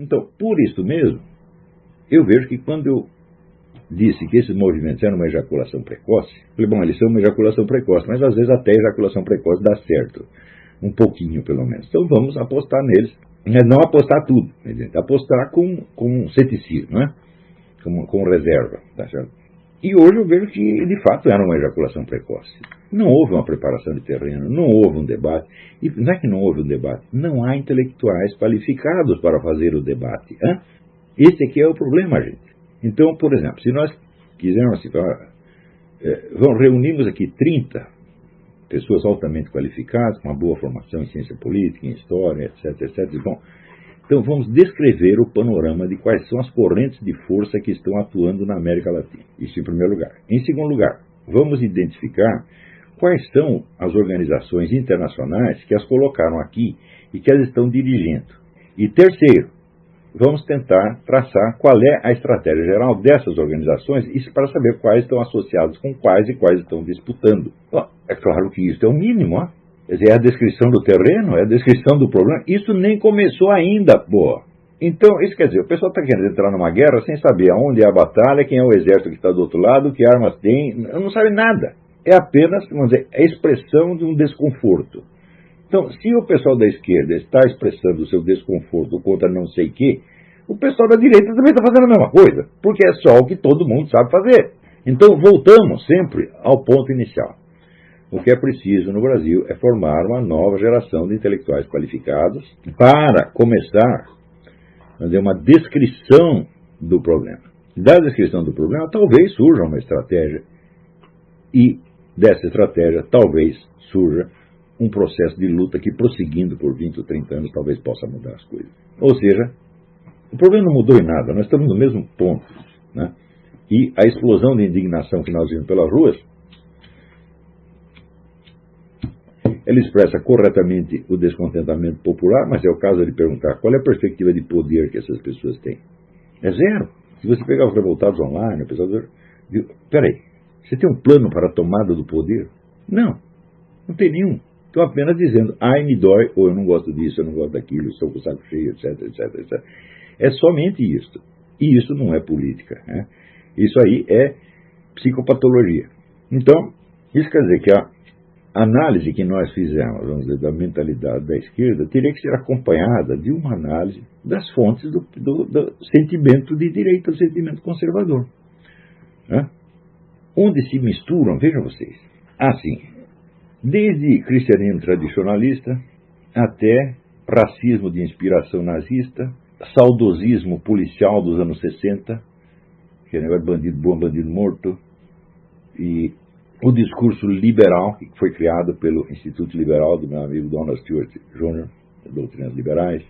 Então, por isso mesmo, eu vejo que quando eu disse que esses movimentos eram uma ejaculação precoce, falei, bom, eles são uma ejaculação precoce, mas às vezes até a ejaculação precoce dá certo. Um pouquinho, pelo menos. Então vamos apostar neles. Não apostar tudo, apostar com ceticismo, né? com reserva. Tá certo? E hoje eu vejo que, de fato, era uma ejaculação precoce. Não houve uma preparação de terreno, não houve um debate. E não é que não houve um debate, não há intelectuais qualificados para fazer o debate. Hein? Esse aqui é o problema, gente. Então, por exemplo, se nós quisermos assim, reunimos aqui 30 pessoas altamente qualificadas, com uma boa formação em ciência política, em história, etc. Bom, então vamos descrever o panorama de quais são as correntes de força que estão atuando na América Latina. Isso em primeiro lugar. Em segundo lugar, vamos identificar quais são as organizações internacionais que as colocaram aqui e que as estão dirigindo. E terceiro, vamos tentar traçar qual é a estratégia geral dessas organizações, isso para saber quais estão associadas com quais e quais estão disputando. Bom, é claro que isso é o mínimo, ó. Quer dizer, é a descrição do terreno, é a descrição do problema. Isso nem começou ainda, pô. Então, isso quer dizer, o pessoal está querendo entrar numa guerra sem saber aonde é a batalha, quem é o exército que está do outro lado, que armas tem, não sabe nada. É apenas, vamos dizer, a expressão de um desconforto. Então, se o pessoal da esquerda está expressando o seu desconforto contra não sei o quê, o pessoal da direita também está fazendo a mesma coisa, porque é só o que todo mundo sabe fazer. Então, voltamos sempre ao ponto inicial. O que é preciso no Brasil é formar uma nova geração de intelectuais qualificados para começar a fazer uma descrição do problema. Da descrição do problema, talvez surja uma estratégia, e dessa estratégia, talvez surja um processo de luta que, prosseguindo por 20 ou 30 anos, talvez possa mudar as coisas. Ou seja, o problema não mudou em nada, nós estamos no mesmo ponto, né? E a explosão de indignação que nós vimos pelas ruas, ela expressa corretamente o descontentamento popular, mas é o caso de perguntar qual é a perspectiva de poder que essas pessoas têm. É zero. Se você pegar os revoltados online, o pessoal diz, peraí, você tem um plano para a tomada do poder? Não tem nenhum. Estão apenas dizendo, ai, me dói, ou eu não gosto disso, eu não gosto daquilo, estou com o saco cheio, etc. É somente isso. E isso não é política, né? Isso aí é psicopatologia. Então, isso quer dizer que a análise que nós fizemos, vamos dizer, da mentalidade da esquerda, teria que ser acompanhada de uma análise das fontes do sentimento de direita, do sentimento conservador. Né? Onde se misturam, vejam vocês, assim, desde cristianismo tradicionalista até racismo de inspiração nazista, saudosismo policial dos anos 60, que é negócio de bandido bom, bandido morto, e o discurso liberal, que foi criado pelo Instituto Liberal do meu amigo Donald Stewart Jr., Doutrinas Liberais,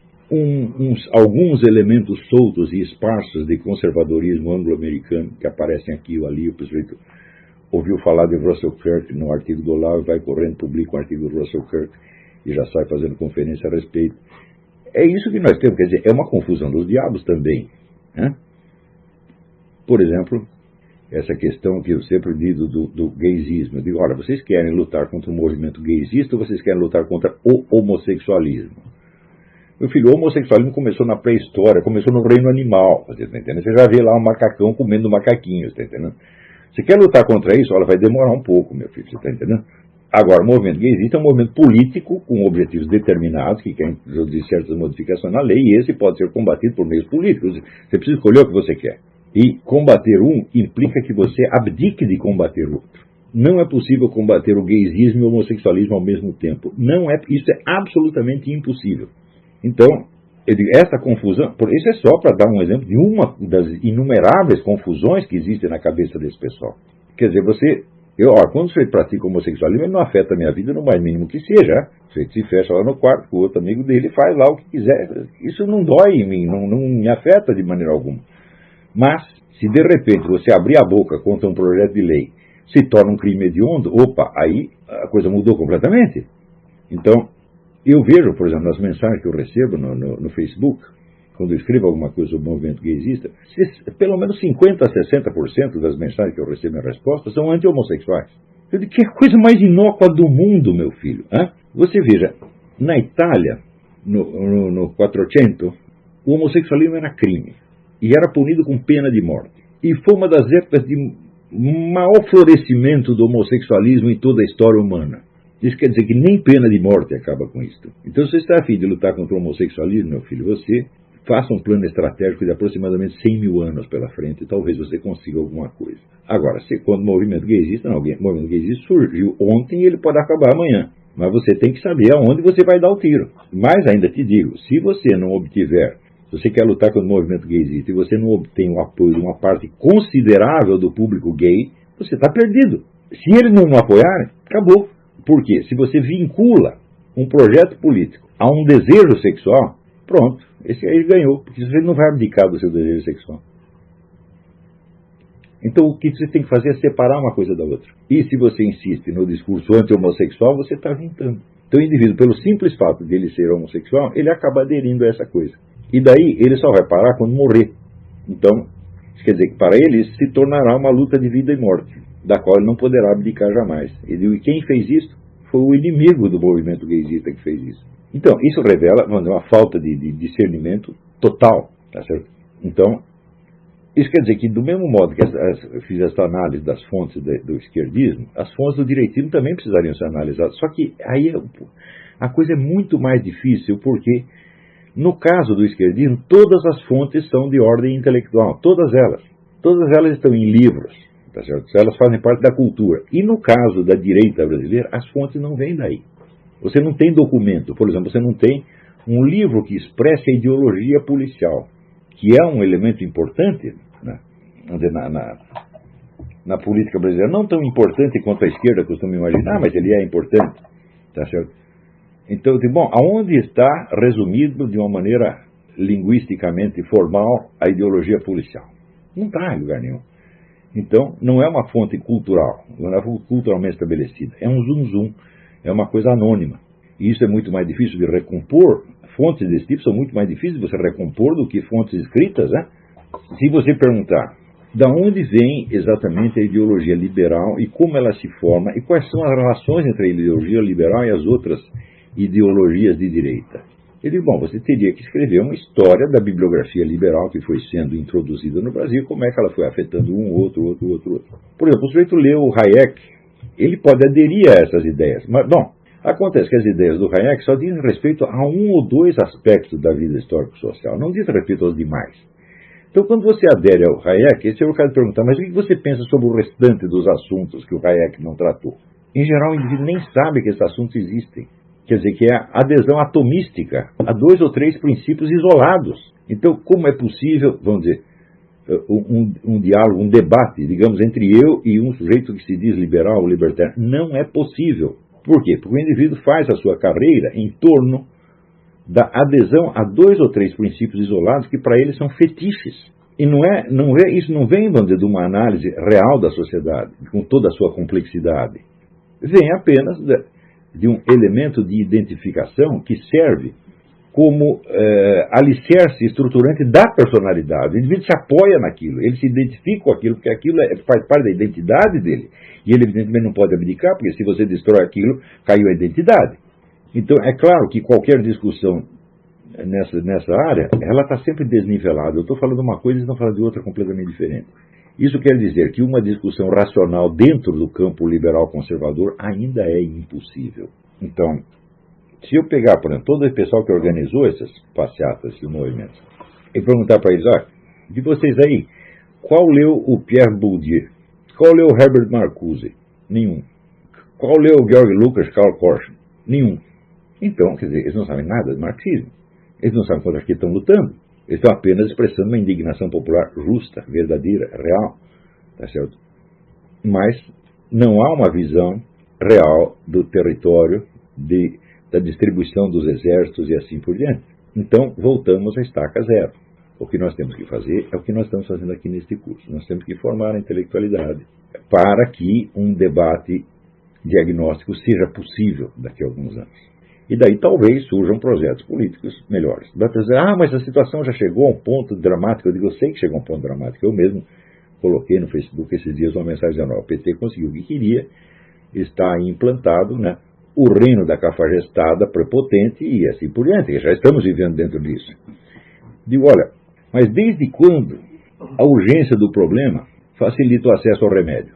alguns elementos soltos e esparsos de conservadorismo anglo-americano que aparecem aqui ou ali. O sujeito ouviu falar de Russell Kirk no artigo do Olavo, vai correndo, publica um artigo do Russell Kirk e já sai fazendo conferência a respeito. É isso que nós temos, quer dizer, é uma confusão dos diabos também, né? Por exemplo, essa questão que eu sempre digo do gaysismo. Eu digo, olha, vocês querem lutar contra o movimento gaysista ou vocês querem lutar contra o homossexualismo? Meu filho, o homossexualismo começou na pré-história, começou no reino animal, você está entendendo? Você já vê lá um macacão comendo macaquinho, você está entendendo? Você quer lutar contra isso? Olha, vai demorar um pouco, meu filho, você está entendendo? Agora, o movimento gaysista é um movimento político com objetivos determinados, que querem introduzir certas modificações na lei, e esse pode ser combatido por meios políticos. Você precisa escolher o que você quer. E combater um implica que você abdique de combater o outro. Não é possível combater o gaysismo e o homossexualismo ao mesmo tempo. Isso é absolutamente impossível. Então, eu digo, essa confusão, isso é só para dar um exemplo de uma das inumeráveis confusões que existem na cabeça desse pessoal. Quer dizer, quando você pratica homossexualismo, ele não afeta a minha vida no mais mínimo que seja. Você se fecha lá no quarto com o outro amigo dele e faz lá o que quiser. Isso não dói em mim, não me afeta de maneira alguma. Mas, se de repente você abrir a boca contra um projeto de lei, se torna um crime hediondo, aí a coisa mudou completamente. Então, eu vejo, por exemplo, nas mensagens que eu recebo no Facebook, quando eu escrevo alguma coisa sobre o movimento gaysista, pelo menos 50% a 60% das mensagens que eu recebo em resposta são anti-homossexuais. Eu digo, que coisa mais inócua do mundo, meu filho. Hein? Você veja, na Itália, no 400, o homossexualismo era crime e era punido com pena de morte. E foi uma das épocas de maior florescimento do homossexualismo em toda a história humana. Isso quer dizer que nem pena de morte acaba com isso. Então, se você está a fim de lutar contra o homossexualismo, meu filho, você faça um plano estratégico de aproximadamente 100 mil anos pela frente e talvez você consiga alguma coisa. Agora, quando o movimento gaysista, o movimento gaysista surgiu ontem e ele pode acabar amanhã. Mas você tem que saber aonde você vai dar o tiro. Mas ainda te digo, se você não obtiver, se você quer lutar contra o movimento gaysista e você não obtém o apoio de uma parte considerável do público gay, você está perdido. Se eles não apoiarem, acabou. Por quê? Se você vincula um projeto político a um desejo sexual, pronto, esse aí ganhou, porque você não vai abdicar do seu desejo sexual. Então o que você tem que fazer é separar uma coisa da outra. E se você insiste no discurso anti-homossexual, você está juntando. Então o indivíduo, pelo simples fato de ele ser homossexual, ele acaba aderindo a essa coisa. E daí ele só vai parar quando morrer. Então, isso quer dizer que para ele isso se tornará uma luta de vida e morte, da qual ele não poderá abdicar jamais. E quem fez isso foi o inimigo do movimento gaysista que fez isso. Então, isso revela uma falta de discernimento total. Tá certo? Então, isso quer dizer que, do mesmo modo que eu fiz essa análise das fontes do esquerdismo, as fontes do direitismo também precisariam ser analisadas. Só que aí a coisa é muito mais difícil, porque, no caso do esquerdismo, todas as fontes são de ordem intelectual. Todas elas. Todas elas estão em livros. Tá certo? Elas fazem parte da cultura. E no caso da direita brasileira, as fontes não vêm daí. Você não tem documento. Por exemplo, você não tem um livro que expresse a ideologia policial, que é um elemento importante, né, na política brasileira. Não tão importante quanto a esquerda costuma imaginar, mas ele é importante. Tá certo? Então, bom, aonde está resumido de uma maneira linguisticamente formal a ideologia policial? Não está em lugar nenhum. Então, não é uma fonte cultural, não é culturalmente estabelecida. É um zum-zum, é uma coisa anônima. E isso é muito mais difícil de recompor. Fontes desse tipo são muito mais difíceis de você recompor do que fontes escritas, né? Se você perguntar de onde vem exatamente a ideologia liberal e como ela se forma e quais são as relações entre a ideologia liberal e as outras ideologias de direita. Ele diz, bom, você teria que escrever uma história da bibliografia liberal que foi sendo introduzida no Brasil, como é que ela foi afetando um, outro. Por exemplo, o sujeito leu o Hayek, ele pode aderir a essas ideias, mas, bom, acontece que as ideias do Hayek só dizem respeito a um ou dois aspectos da vida histórico-social, não diz respeito aos demais. Então, quando você adere ao Hayek, esse é o caso de perguntar, mas o que você pensa sobre o restante dos assuntos que o Hayek não tratou? Em geral, o indivíduo nem sabe que esses assuntos existem. Quer dizer, que é a adesão atomística a 2 ou 3 princípios isolados. Então, como é possível, vamos dizer, um diálogo, um debate, digamos, entre eu e um sujeito que se diz liberal ou libertário? Não é possível. Por quê? Porque o indivíduo faz a sua carreira em torno da adesão a 2 ou 3 princípios isolados que para ele são fetiches. E isso não vem, vamos dizer, de uma análise real da sociedade, com toda a sua complexidade. Vem apenas de um elemento de identificação que serve como alicerce estruturante da personalidade. O indivíduo se apoia naquilo, ele se identifica com aquilo, porque aquilo faz parte da identidade dele. E ele, evidentemente, não pode abdicar, porque se você destrói aquilo, caiu a identidade. Então, é claro que qualquer discussão nessa área, ela está sempre desnivelada. Eu estou falando de uma coisa e estou falando de outra completamente diferente. Isso quer dizer que uma discussão racional dentro do campo liberal conservador ainda é impossível. Então, se eu pegar, por exemplo, todo o pessoal que organizou essas passeatas, esses movimentos, e perguntar para eles, de vocês aí, qual leu o Pierre Bourdieu? Qual leu o Herbert Marcuse? Nenhum. Qual leu o Georg Lukács, Karl Korsch? Nenhum. Então, quer dizer, eles não sabem nada de marxismo. Eles não sabem contra que estão lutando. Eles estão apenas expressando uma indignação popular justa, verdadeira, real. Tá certo? Mas não há uma visão real do território, da distribuição dos exércitos e assim por diante. Então, voltamos à estaca zero. O que nós temos que fazer é o que nós estamos fazendo aqui neste curso. Nós temos que formar a intelectualidade para que um debate diagnóstico seja possível daqui a alguns anos. E daí talvez surjam projetos políticos melhores. Vai dizer, mas a situação já chegou a um ponto dramático. Eu digo, eu sei que chegou a um ponto dramático. Eu mesmo coloquei no Facebook esses dias uma mensagem dizendo, o PT conseguiu o que queria, está implantado, né, o reino da cafajestada prepotente e assim por diante. Já estamos vivendo dentro disso. Digo, olha, mas desde quando a urgência do problema facilita o acesso ao remédio?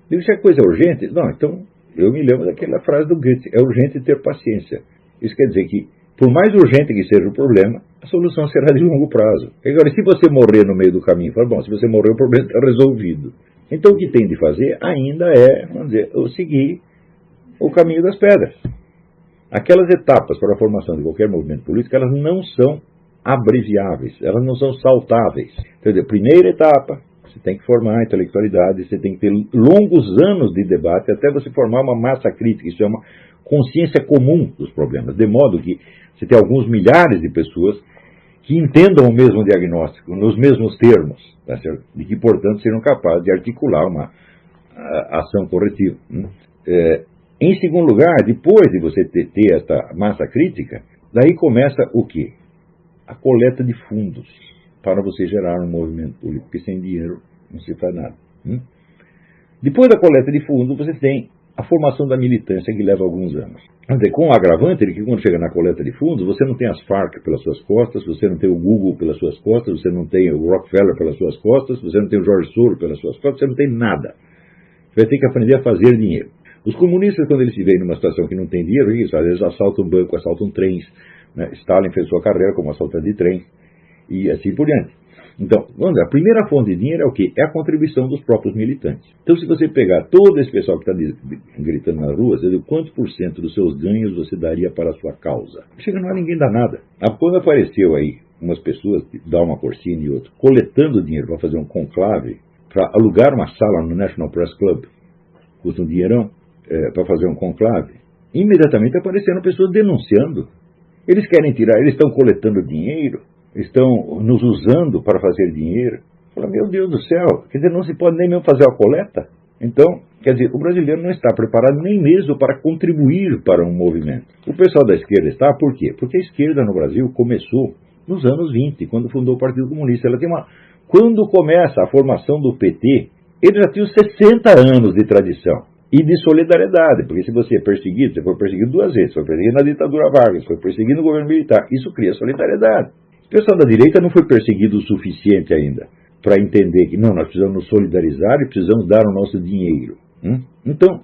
Digo, se a coisa é urgente, não, então eu me lembro daquela frase do Goethe, é urgente ter paciência. Isso quer dizer que, por mais urgente que seja o problema, a solução será de longo prazo. Agora, se você morrer no meio do caminho, fala, bom, se você morrer, o problema está resolvido. Então, o que tem de fazer ainda é, vamos dizer, seguir o caminho das pedras. Aquelas etapas para a formação de qualquer movimento político, elas não são abreviáveis, elas não são saltáveis. Quer dizer, primeira etapa, você tem que formar a intelectualidade, você tem que ter longos anos de debate até você formar uma massa crítica, isso é uma consciência comum dos problemas, de modo que você tem alguns milhares de pessoas que entendam o mesmo diagnóstico, nos mesmos termos, tá certo? E que, portanto, serão capazes de articular uma ação corretiva. Em segundo lugar, depois de você ter esta massa crítica, daí começa o quê? A coleta de fundos para você gerar um movimento político, porque sem dinheiro não se faz nada. Depois da coleta de fundos, você tem a formação da militância, que leva alguns anos. Quer dizer, com o agravante de que quando chega na coleta de fundos, você não tem as Farc pelas suas costas, você não tem o Google pelas suas costas, você não tem o Rockefeller pelas suas costas, você não tem o Jorge Soros pelas suas costas, você não tem nada. Você vai ter que aprender a fazer dinheiro. Os comunistas, quando eles se veem numa situação que não tem dinheiro, isso, às vezes assaltam um banco, assaltam trens. Né? Stalin fez sua carreira como assaltante de trem e assim por diante. Então, vamos ver, a primeira fonte de dinheiro é o quê? É a contribuição dos próprios militantes. Então, se você pegar todo esse pessoal que está gritando nas ruas, quantos por cento dos seus ganhos você daria para a sua causa? Chega, não há ninguém dá nada. Quando apareceu aí umas pessoas, Dalma Corsini e outros, coletando dinheiro para fazer um conclave, para alugar uma sala no National Press Club, custa um dinheirão, para fazer um conclave, imediatamente apareceram pessoas denunciando. Eles querem tirar, eles estão coletando dinheiro, estão nos usando para fazer dinheiro. Fala, meu Deus do céu, quer dizer, não se pode nem mesmo fazer a coleta. Então, quer dizer, o brasileiro não está preparado nem mesmo para contribuir para um movimento. O pessoal da esquerda está, por quê? Porque a esquerda no Brasil começou nos anos 20, quando fundou o Partido Comunista. Ela tem quando começa a formação do PT, ele já tinha 60 anos de tradição e de solidariedade, porque se você é perseguido, você foi perseguido duas vezes, foi perseguido na ditadura Vargas, foi perseguido no governo militar, isso cria solidariedade. O pessoal da direita não foi perseguido o suficiente ainda para entender que não, nós precisamos nos solidarizar e precisamos dar o nosso dinheiro. Então,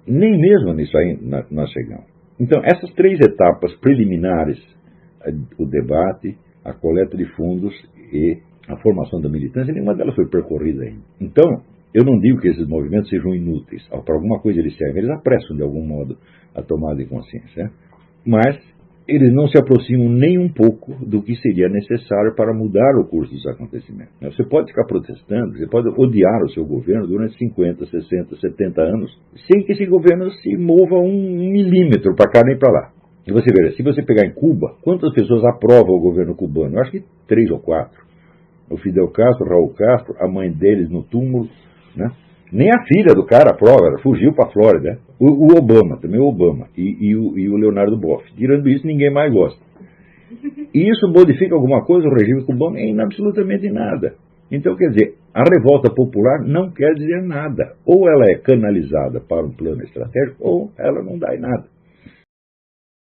nem mesmo nisso aí nós chegamos. Então, essas três etapas preliminares, o debate, a coleta de fundos e a formação da militância, nenhuma delas foi percorrida ainda. Então, eu não digo que esses movimentos sejam inúteis. Para alguma coisa eles servem, eles apressam de algum modo a tomada de consciência. Mas eles não se aproximam nem um pouco do que seria necessário para mudar o curso dos acontecimentos. Você pode ficar protestando, você pode odiar o seu governo durante 50, 60, 70 anos, sem que esse governo se mova um milímetro para cá nem para lá. E você veja, se você pegar em Cuba, quantas pessoas aprovam o governo cubano? Eu acho que 3 ou 4. O Fidel Castro, o Raul Castro, a mãe deles no túmulo, né? Nem a filha do cara aprova, ela fugiu para a Flórida. O Obama, também o Obama, e o Leonardo Boff. Tirando isso, ninguém mais gosta. E isso modifica alguma coisa o regime cubano? Em absolutamente nada. Então, quer dizer, a revolta popular não quer dizer nada. Ou ela é canalizada para um plano estratégico, ou ela não dá em nada.